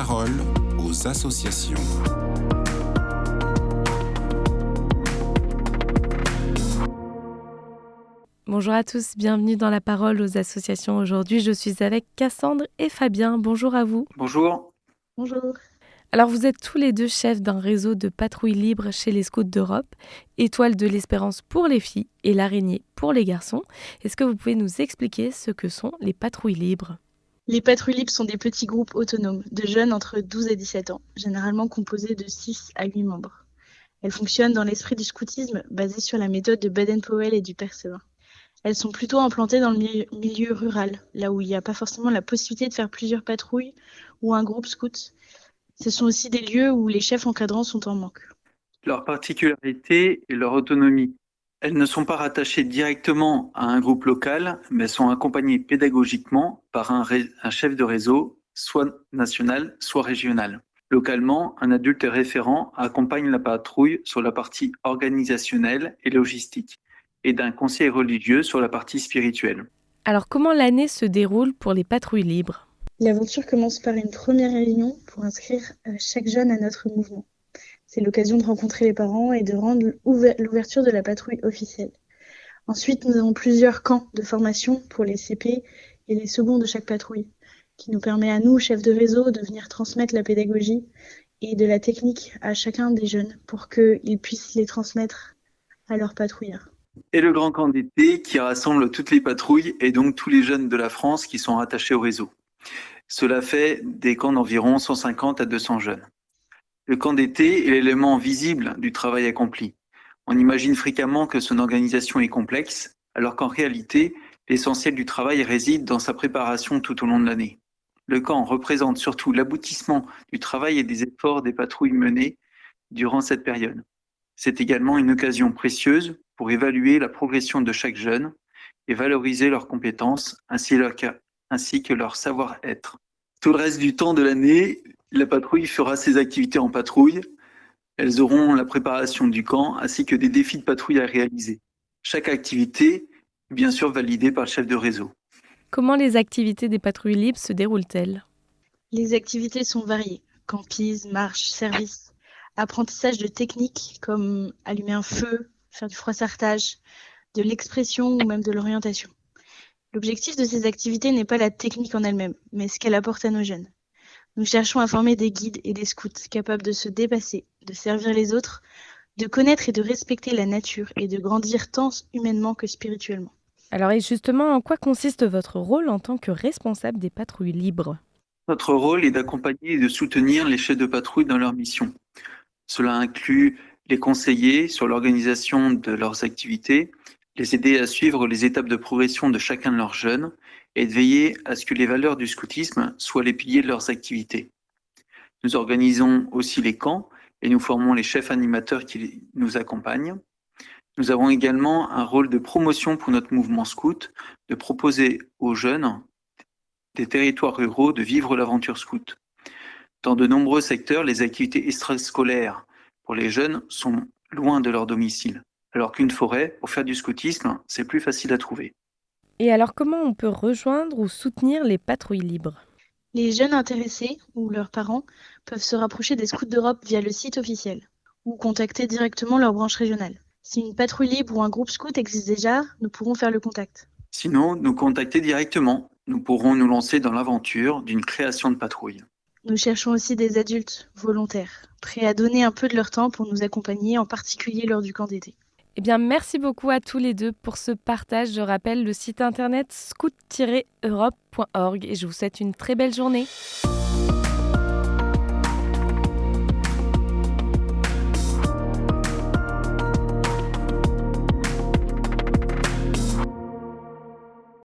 parole aux associations. Bonjour à tous, bienvenue dans la parole aux associations. Aujourd'hui, je suis avec Cassandre et Fabien. Bonjour à vous. Bonjour. Bonjour. Alors, vous êtes tous les deux chefs d'un réseau de patrouilles libres chez les Scouts d'Europe, Étoile de l'Espérance pour les filles et l'Araignée pour les garçons. Est-ce que vous pouvez nous expliquer ce que sont les patrouilles libres ? Les patrouilles libres sont des petits groupes autonomes de jeunes entre 12 et 17 ans, généralement composés de 6 à 8 membres. Elles fonctionnent dans l'esprit du scoutisme basé sur la méthode de Baden-Powell et du Perceval. Elles sont plutôt implantées dans le milieu rural, là où il n'y a pas forcément la possibilité de faire plusieurs patrouilles ou un groupe scout. Ce sont aussi des lieux où les chefs encadrants sont en manque. Leur particularité et leur autonomie. Elles ne sont pas rattachées directement à un groupe local, mais sont accompagnées pédagogiquement par un chef de réseau, soit national, soit régional. Localement, un adulte référent accompagne la patrouille sur la partie organisationnelle et logistique, et d'un conseiller religieux sur la partie spirituelle. Alors, comment l'année se déroule pour les patrouilles libres ? L'aventure commence par une première réunion pour inscrire chaque jeune à notre mouvement. C'est l'occasion de rencontrer les parents et de rendre l'ouverture de la patrouille officielle. Ensuite, nous avons plusieurs camps de formation pour les CP et les seconds de chaque patrouille, qui nous permet à nous, chefs de réseau, de venir transmettre la pédagogie et de la technique à chacun des jeunes pour qu'ils puissent les transmettre à leurs patrouilleurs. Et le grand camp d'été qui rassemble toutes les patrouilles et donc tous les jeunes de la France qui sont rattachés au réseau. Cela fait des camps d'environ 150 à 200 jeunes. Le camp d'été est l'élément visible du travail accompli. On imagine fréquemment que son organisation est complexe, alors qu'en réalité, l'essentiel du travail réside dans sa préparation tout au long de l'année. Le camp représente surtout l'aboutissement du travail et des efforts des patrouilles menées durant cette période. C'est également une occasion précieuse pour évaluer la progression de chaque jeune et valoriser leurs compétences ainsi que leur savoir-être. Tout le reste du temps de l'année, la patrouille fera ses activités en patrouille. Elles auront la préparation du camp ainsi que des défis de patrouille à réaliser. Chaque activité est bien sûr validée par le chef de réseau. Comment les activités des patrouilles libres se déroulent-elles ? Les activités sont variées. Campisme, marche, service, apprentissage de techniques comme allumer un feu, faire du froissartage, de l'expression ou même de l'orientation. L'objectif de ces activités n'est pas la technique en elle-même, mais ce qu'elle apporte à nos jeunes. Nous cherchons à former des guides et des scouts capables de se dépasser, de servir les autres, de connaître et de respecter la nature et de grandir tant humainement que spirituellement. Alors, et justement, en quoi consiste votre rôle en tant que responsable des patrouilles libres ? Notre rôle est d'accompagner et de soutenir les chefs de patrouille dans leur mission. Cela inclut les conseiller sur l'organisation de leurs activités, les aider à suivre les étapes de progression de chacun de leurs jeunes et de veiller à ce que les valeurs du scoutisme soient les piliers de leurs activités. Nous organisons aussi les camps et nous formons les chefs animateurs qui nous accompagnent. Nous avons également un rôle de promotion pour notre mouvement scout, de proposer aux jeunes des territoires ruraux de vivre l'aventure scout. Dans de nombreux secteurs, les activités extrascolaires pour les jeunes sont loin de leur domicile, alors qu'une forêt, pour faire du scoutisme, c'est plus facile à trouver. Et alors, comment on peut rejoindre ou soutenir les patrouilles libres ? Les jeunes intéressés ou leurs parents peuvent se rapprocher des Scouts d'Europe via le site officiel ou contacter directement leur branche régionale. Si une patrouille libre ou un groupe scout existe déjà, nous pourrons faire le contact. Sinon, nous contacter directement. Nous pourrons nous lancer dans l'aventure d'une création de patrouille. Nous cherchons aussi des adultes volontaires, prêts à donner un peu de leur temps pour nous accompagner, en particulier lors du camp d'été. Eh bien, merci beaucoup à tous les deux pour ce partage. Je rappelle le site internet scout-europe.org et je vous souhaite une très belle journée.